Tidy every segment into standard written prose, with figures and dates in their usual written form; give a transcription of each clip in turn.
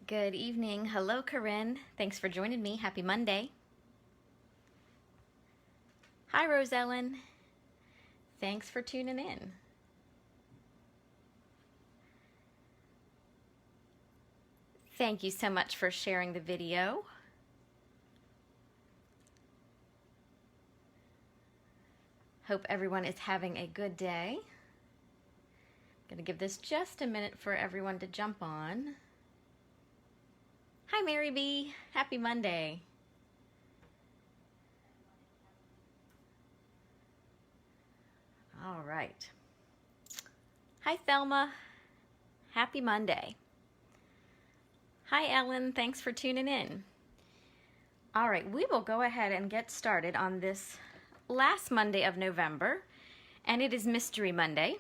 Good evening. Hello, Karen. Thanks for joining me. Happy Monday. Hi, Rose Ellen. Thanks for tuning in. Thank you so much for sharing the video. Hope everyone is having a good day. I'm going to give this just a minute for everyone to jump on. Hi, Mary B. Happy Monday. All right. Hi, Thelma. Happy Monday. Hi, Ellen. Thanks for tuning in. All right, we will go ahead and get started on this last Monday of November, and it is Mystery Monday.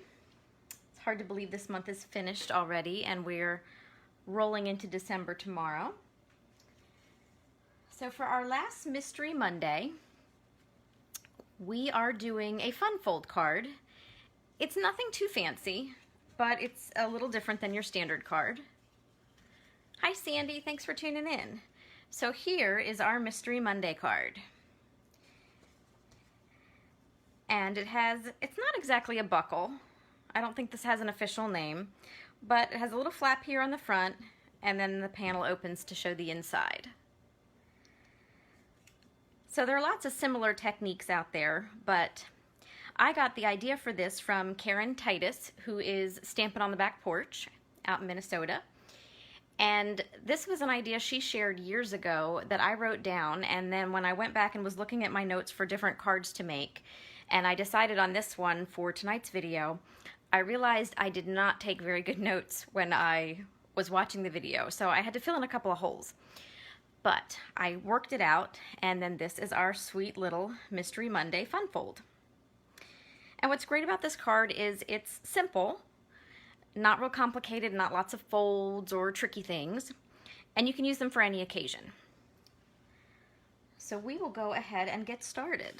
It's hard to believe this month is finished already, and we're rolling into December tomorrow. So for our last Mystery Monday, we are doing a fun fold card. It's nothing too fancy, but it's a little different than your standard card. Hi Sandy, thanks for tuning in. So here is our Mystery Monday card. And it's not exactly a buckle. I don't think this has an official name, but it has a little flap here on the front, and then the panel opens to show the inside. So there are lots of similar techniques out there, but I got the idea for this from Karen Titus, who is Stampin' on the Back Porch out in Minnesota. And this was an idea she shared years ago that I wrote down, and then when I went back and was looking at my notes for different cards to make, and I decided on this one for tonight's video, I realized I did not take very good notes when I was watching the video, so I had to fill in a couple of holes. But I worked it out, and then this is our sweet little Mystery Monday fun fold. And what's great about this card is it's simple, not real complicated, not lots of folds or tricky things, and you can use them for any occasion. So we will go ahead and get started.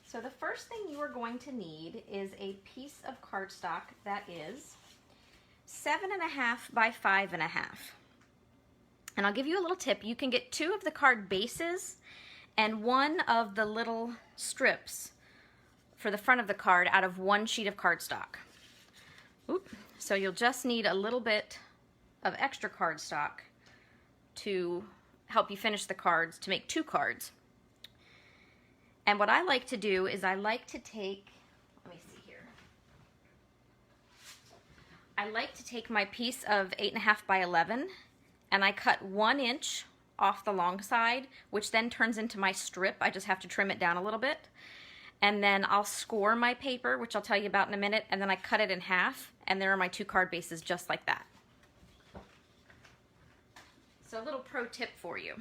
So the first thing you are going to need is a piece of cardstock that is 7.5 by 5.5. And I'll give you a little tip. You can get 2 of the card bases and 1 of the little strips for the front of the card out of 1 sheet of cardstock. Oop. So you'll just need a little bit of extra cardstock to help you finish the cards, to make 2 cards. And what I like to do is I like to take, let me see here. I like to take my piece of 8.5 by 11 and I cut 1 inch off the long side, which then turns into my strip. I just have to trim it down a little bit. And then I'll score my paper, which I'll tell you about in a minute, and then I cut it in half, and there are my 2 card bases just like that. So a little pro tip for you.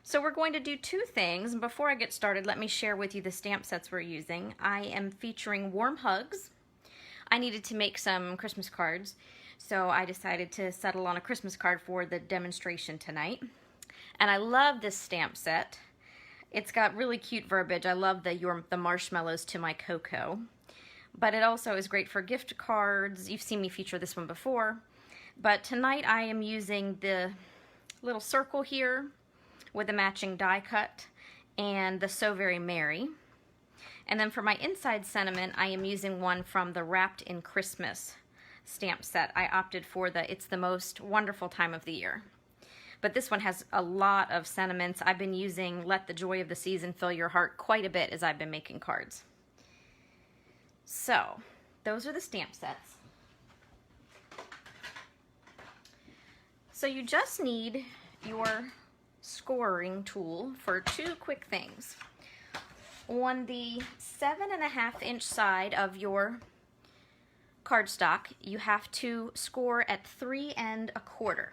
So we're going to do 2 things. Before I get started, let me share with you the stamp sets we're using. I am featuring Warm Hugs. I needed to make some Christmas cards, so I decided to settle on a Christmas card for the demonstration tonight. And I love this stamp set. It's got really cute verbiage. I love the marshmallows to my cocoa. But it also is great for gift cards. You've seen me feature this one before. But tonight I am using the little circle here with a matching die cut and the So Very Merry. And then for my inside sentiment, I am using one from the Wrapped in Christmas stamp set. I opted for the It's the Most Wonderful Time of the Year. But this one has a lot of sentiments. I've been using Let the Joy of the Season Fill Your Heart quite a bit as I've been making cards. So, those are the stamp sets. So you just need your scoring tool for 2 quick things. On the 7.5 inch side of your cardstock, you have to score at 3 1/4.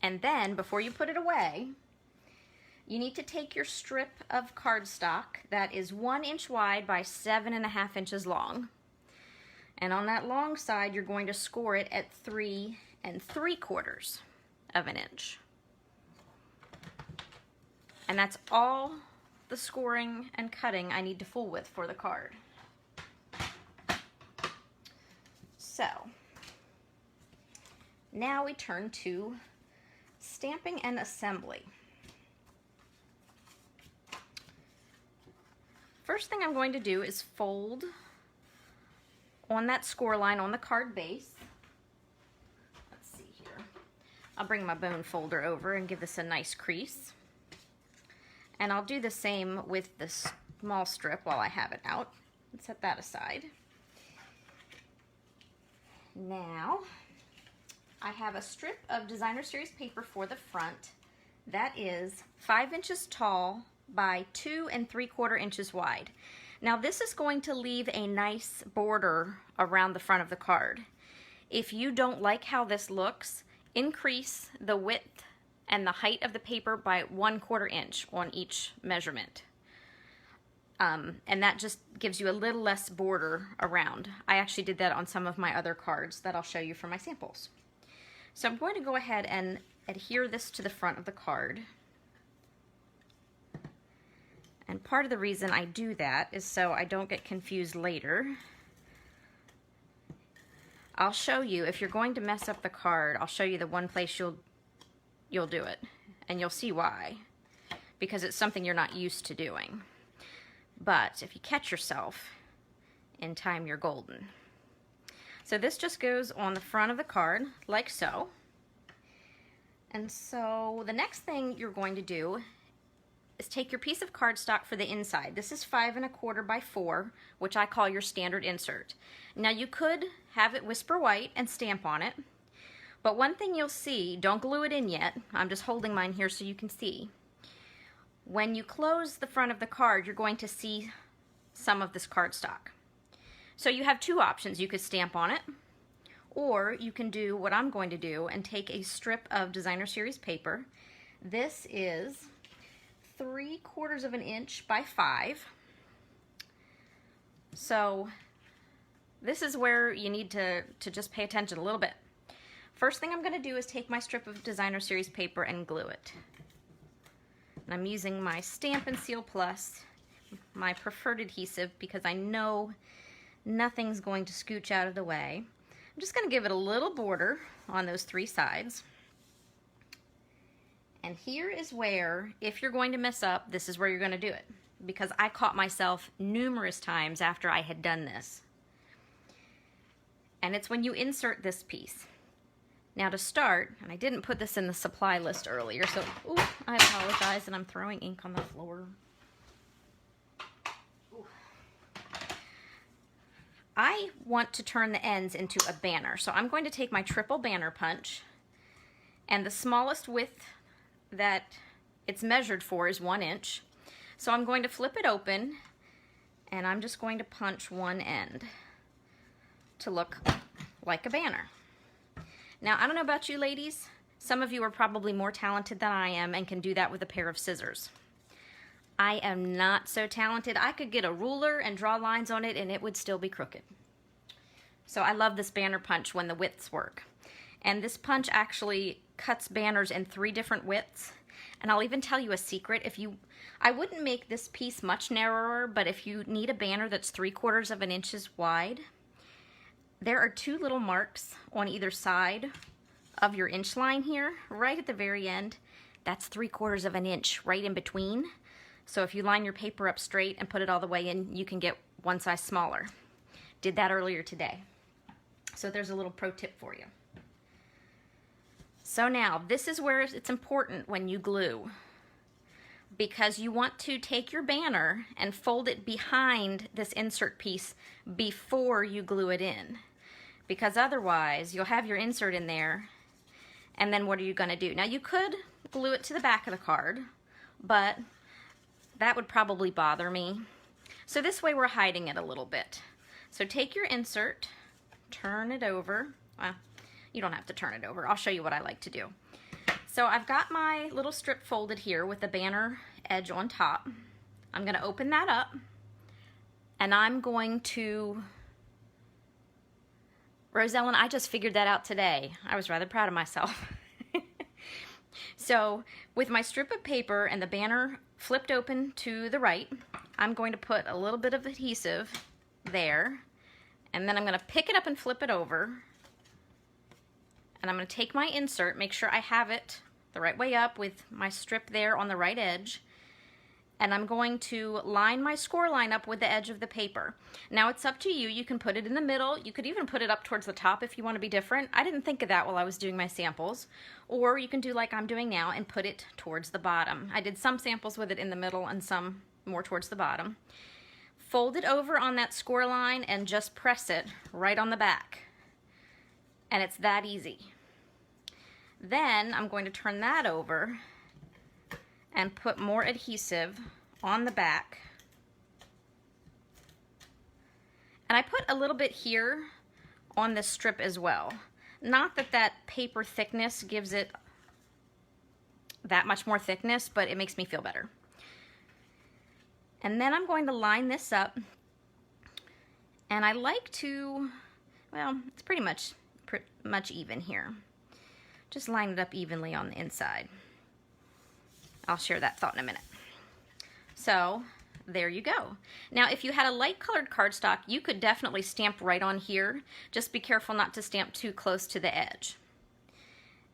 And then, before you put it away, you need to take your strip of cardstock that is 1 inch wide by 7.5 inches long. And on that long side, you're going to score it at 3 3/4 of an inch. And that's all the scoring and cutting I need to fool with for the card. So, Now we turn to stamping and assembly. First thing I'm going to do is fold on that score line on the card base. Let's see here. I'll bring my bone folder over and give this a nice crease. And I'll do the same with the small strip while I have it out. And set that aside. Now, I have a strip of designer series paper for the front that is 5 inches tall by 2 3/4 inches wide. Now this is going to leave a nice border around the front of the card. If you don't like how this looks, increase the width and the height of the paper by 1/4 inch on each measurement. And that just gives you a little less border around. I actually did that on some of my other cards that I'll show you for my samples. So I'm going to go ahead and adhere this to the front of the card. And part of the reason I do that is so I don't get confused later. I'll show you, if you're going to mess up the card, I'll show you the one place you'll do it. And you'll see why. Because it's something you're not used to doing. But if you catch yourself in time, you're golden. So this just goes on the front of the card, like so. And so the next thing you're going to do is take your piece of cardstock for the inside. This is 5 1/4 by 4, which I call your standard insert. Now you could have it whisper white and stamp on it, but one thing you'll see, don't glue it in yet, I'm just holding mine here so you can see. When you close the front of the card, you're going to see some of this cardstock. So you have two options. You could stamp on it, or you can do what I'm going to do and take a strip of designer series paper. This is 3/4 of an inch by 5. So this is where you need to just pay attention a little bit. First thing I'm going to do is take my strip of designer series paper and glue it. And I'm using my Stampin' Seal Plus, my preferred adhesive, because I know nothing's going to scooch out of the way. I'm just going to give it a little border on those 3 sides. And here is where, if you're going to mess up, this is where you're going to do it. Because I caught myself numerous times after I had done this. And it's when you insert this piece. Now to start, and I didn't put this in the supply list earlier, so ooh, I apologize, and I'm throwing ink on the floor. Ooh. I want to turn the ends into a banner, so I'm going to take my triple banner punch, and the smallest width that it's measured for is 1 inch. So I'm going to flip it open, and I'm just going to punch one end to look like a banner. Now, I don't know about you ladies, some of you are probably more talented than I am and can do that with a pair of scissors. I am not so talented. I could get a ruler and draw lines on it and it would still be crooked. So I love this banner punch when the widths work. And this punch actually cuts banners in 3 different widths. And I'll even tell you a secret. I wouldn't make this piece much narrower, but if you need a banner that's 3/4 of an inch wide, there are 2 little marks on either side of your inch line here, right at the very end. That's 3/4 of an inch right in between. So if you line your paper up straight and put it all the way in, you can get one size smaller. Did that earlier today. So there's a little pro tip for you. So now, this is where it's important when you glue, because you want to take your banner and fold it behind this insert piece before you glue it in. Because otherwise, you'll have your insert in there, and then what are you going to do? Now, you could glue it to the back of the card, but that would probably bother me. So this way, we're hiding it a little bit. So take your insert, turn it over. Well, you don't have to turn it over. I'll show you what I like to do. So I've got my little strip folded here with the banner edge on top. I'm going to open that up, and I'm going to... Rosellen, I just figured that out today. I was rather proud of myself. So with my strip of paper and the banner flipped open to the right, I'm going to put a little bit of adhesive there, and then I'm going to pick it up and flip it over, And I'm going to take my insert, make sure I have it the right way up with my strip there on the right edge. And I'm going to line my score line up with the edge of the paper. Now it's up to you. You can put it in the middle. You could even put it up towards the top if you want to be different. I didn't think of that while I was doing my samples. Or you can do like I'm doing now and put it towards the bottom. I did some samples with it in the middle and some more towards the bottom. Fold it over on that score line and just press it right on the back. And it's that easy. Then I'm going to turn that over and put more adhesive on the back. And I put a little bit here on this strip as well. Not that that paper thickness gives it that much more thickness, but it makes me feel better. And then I'm going to line this up. And I like to, well, it's pretty much even here. Just line it up evenly on the inside. I'll share that thought in a minute. So there you go. Now if you had a light colored cardstock, you could definitely stamp right on here. Just be careful not to stamp too close to the edge.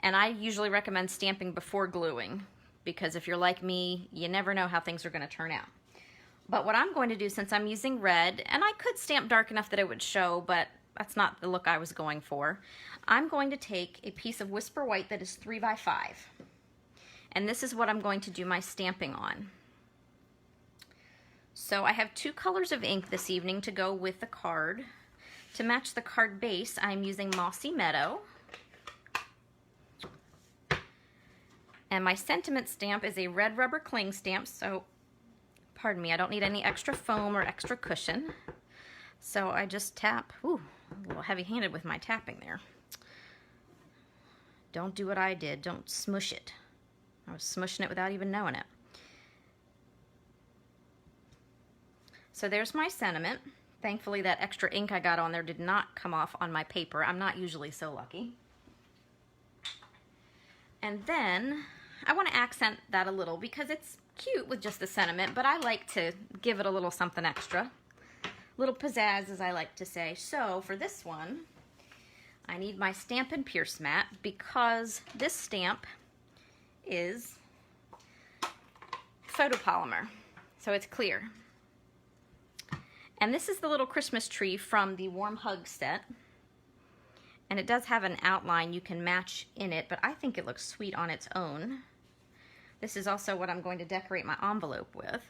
And I usually recommend stamping before gluing, because if you're like me, you never know how things are going to turn out. But what I'm going to do, since I'm using red, and I could stamp dark enough that it would show, but that's not the look I was going for, I'm going to take a piece of Whisper White that is 3 by 5. And this is what I'm going to do my stamping on. So I have 2 colors of ink this evening to go with the card. To match the card base, I'm using Mossy Meadow. And my sentiment stamp is a red rubber cling stamp, so pardon me, I don't need any extra foam or extra cushion. So I just tap, ooh, a little heavy-handed with my tapping there. Don't do what I did, don't smush it. I was smushing it without even knowing it. So there's my sentiment. Thankfully that extra ink I got on there did not come off on my paper. I'm not usually so lucky. And then I want to accent that a little because it's cute with just the sentiment, but I like to give it a little something extra. Little pizzazz, as I like to say. So for this one, I need my Stampin' Pierce mat because this stamp is photopolymer, so it's clear. And this is the little Christmas tree from the Warm Hug set. And it does have an outline you can match in it, but I think it looks sweet on its own. This is also what I'm going to decorate my envelope with.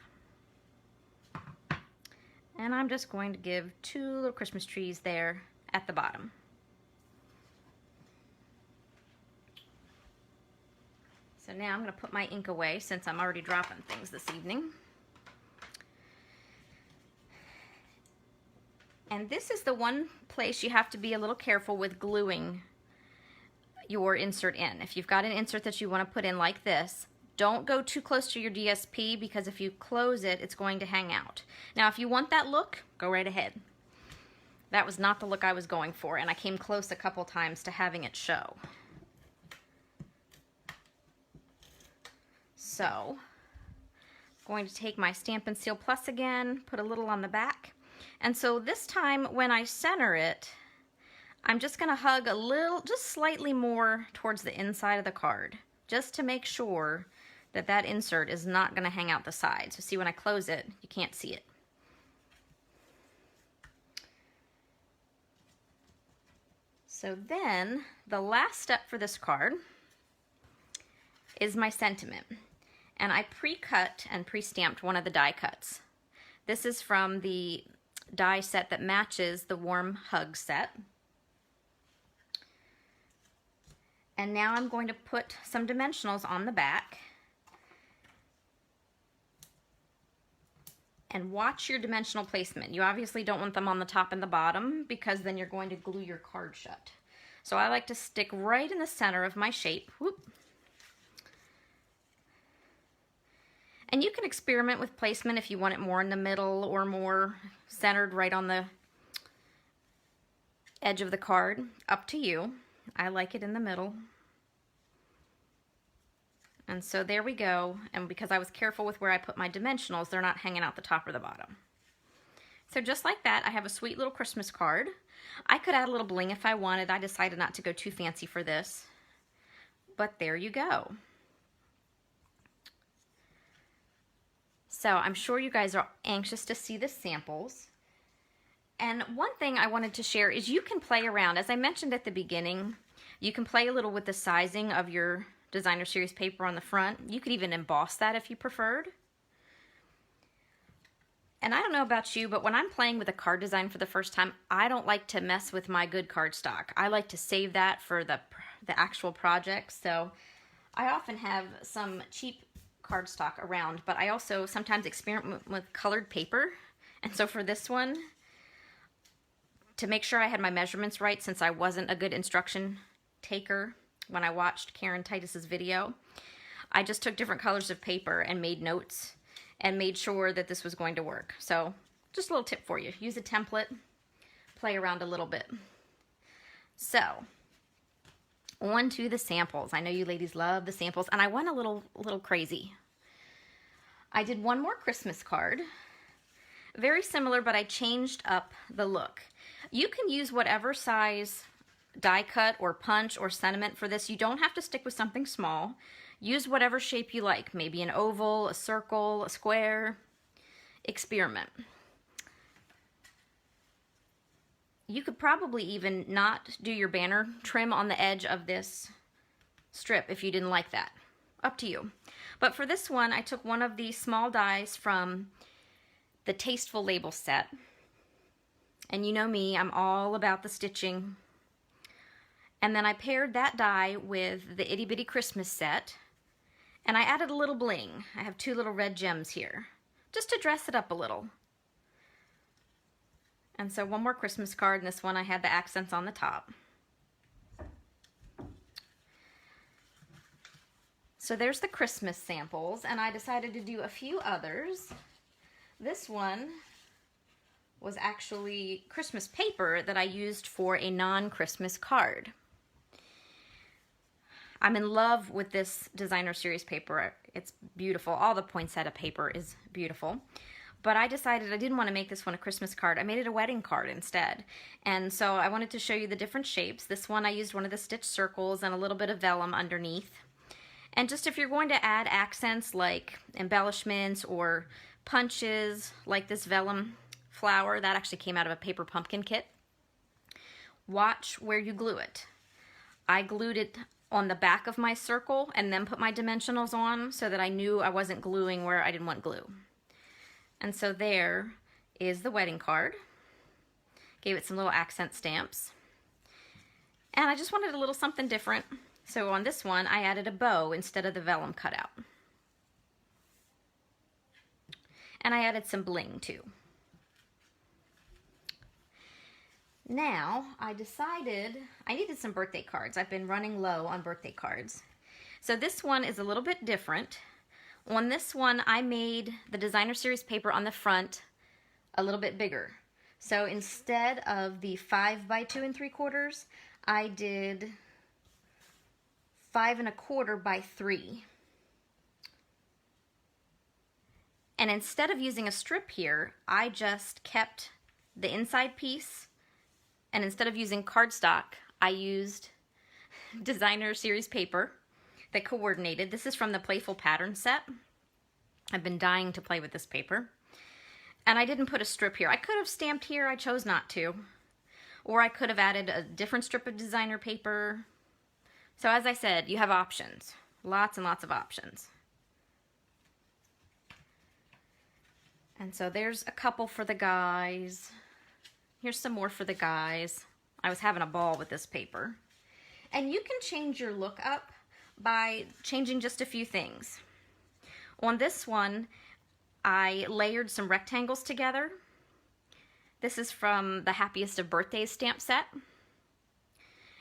And I'm just going to give 2 little Christmas trees there at the bottom. So now I'm going to put my ink away since I'm already dropping things this evening. And this is the one place you have to be a little careful with gluing your insert in. If you've got an insert that you want to put in like this, don't go too close to your DSP because if you close it, it's going to hang out. Now if you want that look, go right ahead. That was not the look I was going for, and I came close a couple times to having it show. So, I'm going to take my Stampin' Seal Plus again, put a little on the back. And so this time when I center it, I'm just going to hug a little, just slightly more towards the inside of the card, just to make sure that that insert is not going to hang out the side. So see, when I close it, you can't see it. So then, the last step for this card is my sentiment. And I pre-cut and pre-stamped one of the die cuts. This is from the die set that matches the Warm Hug set. And now I'm going to put some dimensionals on the back. And watch your dimensional placement. You obviously don't want them on the top and the bottom because then you're going to glue your card shut. So I like to stick right in the center of my shape. Whoop. And you can experiment with placement if you want it more in the middle or more centered right on the edge of the card. Up to you. I like it in the middle. And so there we go. And because I was careful with where I put my dimensionals, they're not hanging out the top or the bottom. So just like that, I have a sweet little Christmas card. I could add a little bling if I wanted. I decided not to go too fancy for this. But there you go. So I'm sure you guys are anxious to see the samples. And one thing I wanted to share is you can play around. As I mentioned at the beginning, you can play a little with the sizing of your designer series paper on the front. You could even emboss that if you preferred. And I don't know about you, but when I'm playing with a card design for the first time, I don't like to mess with my good cardstock. I like to save that for the actual project. So I often have some cheap cardstock around, but I also sometimes experiment with colored paper. And so for this one, to make sure I had my measurements right, since I wasn't a good instruction taker when I watched Karen Titus's video, I just took different colors of paper and made notes and made sure that this was going to work. So just a little tip for you. Use a template, play around a little bit. So on to the samples. I know you ladies love the samples, and I went a little crazy. I did one more Christmas card. Very similar, but I changed up the look. You can use whatever size die cut or punch or sentiment for this. You don't have to stick with something small. Use whatever shape you like, maybe an oval, a circle, a square. Experiment. You could probably even not do your banner trim on the edge of this strip if you didn't like that. Up to you. But for this one, I took one of these small dies from the Tasteful Label set. And you know me, I'm all about the stitching. And then I paired that die with the Itty Bitty Christmas set. And I added a little bling. I have 2 little red gems here, just to dress it up a little. And so one more Christmas card, and this one I had the accents on the top. So there's the Christmas samples, and I decided to do a few others. This one was actually Christmas paper that I used for a non-Christmas card. I'm in love with this designer series paper. It's beautiful. All the poinsettia paper is beautiful. But I decided I didn't want to make this one a Christmas card. I made it a wedding card instead. And so I wanted to show you the different shapes. This one I used one of the stitched circles and a little bit of vellum underneath. And just if you're going to add accents like embellishments or punches like this vellum flower, that actually came out of a paper pumpkin kit, watch where you glue it. I glued it on the back of my circle and then put my dimensionals on so that I knew I wasn't gluing where I didn't want glue. And so there is the wedding card. Gave it some little accent stamps. And I just wanted a little something different. So on this one, I added a bow instead of the vellum cutout. And I added some bling too. Now, I decided I needed some birthday cards. I've been running low on birthday cards. So this one is a little bit different. On this one, I made the designer series paper on the front a little bit bigger. So instead of the 5 by 2 3/4, I did 5 1/4 by 3. And instead of using a strip here, I just kept the inside piece. And instead of using cardstock, I used designer series paper that coordinated. This is from the Playful Pattern set. I've been dying to play with this paper. And I didn't put a strip here. I could have stamped here, I chose not to. Or I could have added a different strip of designer paper. So as I said, you have options. Lots and lots of options. And so there's a couple for the guys. Here's some more for the guys. I was having a ball with this paper. And you can change your look up by changing just a few things. On this one, I layered some rectangles together. This is from the Happiest of Birthdays stamp set.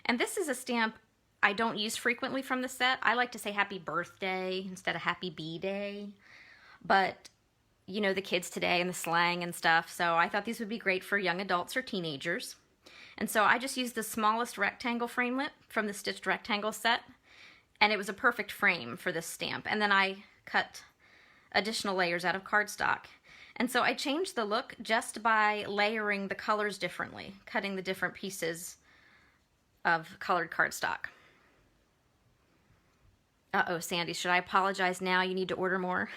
And this is a stamp I don't use frequently from the set. I like to say happy birthday instead of happy B-day. But you know, the kids today and the slang and stuff. So I thought these would be great for young adults or teenagers. And so I just used the smallest rectangle framelit from the Stitched Rectangle set. And it was a perfect frame for this stamp. And then I cut additional layers out of cardstock. And so I changed the look just by layering the colors differently, cutting the different pieces of colored cardstock. Uh-oh, Sandy, should I apologize now? You need to order more.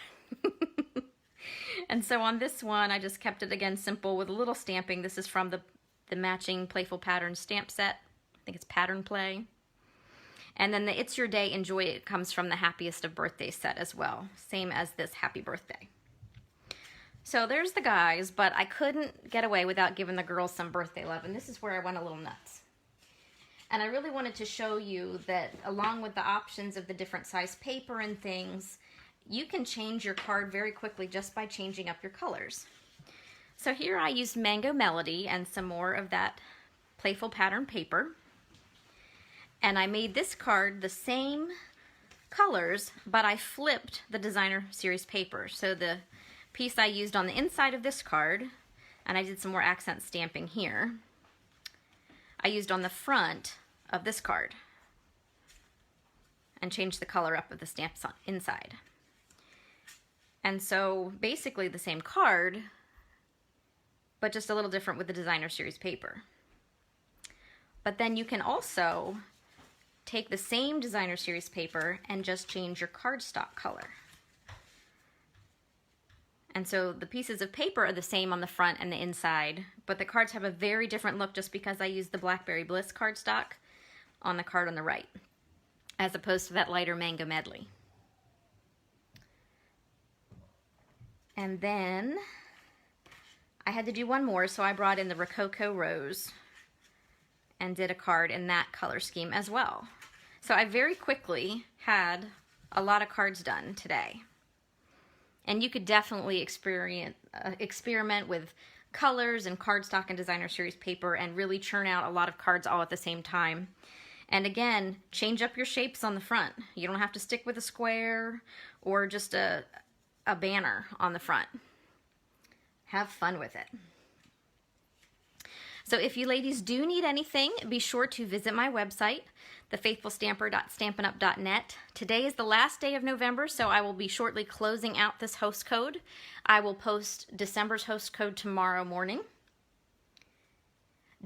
And so on this one, I just kept it again simple with a little stamping. This is from the matching Playful Patterns stamp set. I think it's Pattern Play. And then the It's Your Day, Enjoy It comes from the Happiest of Birthdays set as well. Same as this Happy Birthday. So there's the guys, but I couldn't get away without giving the girls some birthday love. And this is where I went a little nuts. And I really wanted to show you that along with the options of the different size paper and things, you can change your card very quickly just by changing up your colors. So here I used Mango Melody and some more of that Playful Pattern paper. And I made this card the same colors, but I flipped the Designer Series paper. So the piece I used on the inside of this card, and I did some more accent stamping here, I used on the front of this card and changed the color up of the stamps on inside. And so basically the same card, but just a little different with the Designer Series paper. But then you can also take the same Designer Series paper and just change your cardstock color. And so the pieces of paper are the same on the front and the inside, but the cards have a very different look just because I used the Blackberry Bliss cardstock on the card on the right, as opposed to that lighter Mango Medley. And then I had to do one more, so I brought in the Rococo Rose and did a card in that color scheme as well. So I very quickly had a lot of cards done today. And you could definitely experiment with colors and cardstock and Designer Series paper and really churn out a lot of cards all at the same time. And again, change up your shapes on the front. You don't have to stick with a square or just a banner on the front. Have fun with it. So if you ladies do need anything, be sure to visit my website, thefaithfulstamper.stampinup.net. Today is the last day of November, so I will be shortly closing out this host code. I will post December's host code tomorrow morning.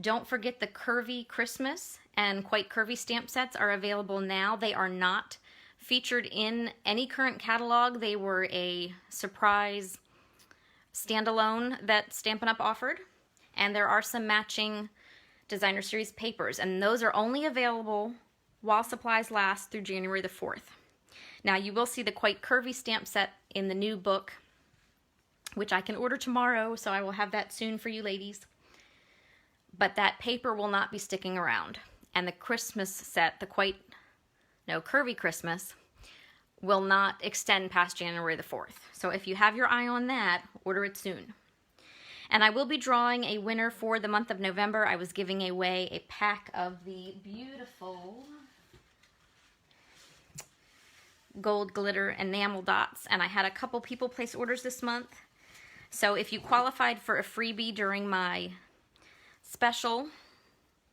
Don't forget the Curvy Christmas and Quite Curvy stamp sets are available now. They are not featured in any current catalog. They were a surprise standalone that Stampin' Up! Offered. And there are some matching Designer Series papers, and those are only available while supplies last through January the 4th. Now you will see the Quite Curvy stamp set in the new book, which I can order tomorrow, so I will have that soon for you ladies. But that paper will not be sticking around. And the Christmas set, the Curvy Christmas, will not extend past January the 4th. So if you have your eye on that, order it soon. And I will be drawing a winner for the month of November. I was giving away a pack of the beautiful gold glitter enamel dots, and I had a couple people place orders this month. So if you qualified for a freebie during my special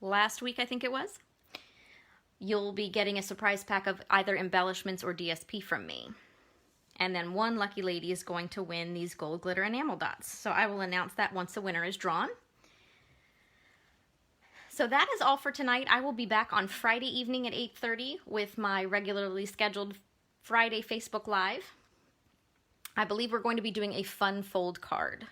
last week, I think it was, you'll be getting a surprise pack of either embellishments or DSP from me. And then one lucky lady is going to win these gold glitter enamel dots. So I will announce that once the winner is drawn. So that is all for tonight. I will be back on Friday evening at 8:30 with my regularly scheduled Friday Facebook Live. I believe we're going to be doing a fun fold card.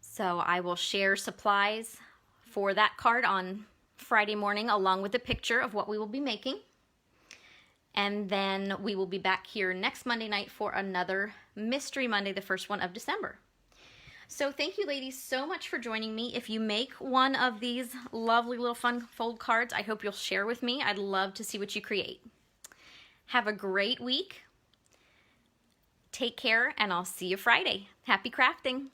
So I will share supplies for that card on Friday morning along with a picture of what we will be making. And then we will be back here next Monday night for another Mystery Monday, the first one of December. So thank you ladies so much for joining me. If you make one of these lovely little fun fold cards, I hope you'll share with me. I'd love to see what you create. Have a great week. Take care, and I'll see you Friday. Happy crafting.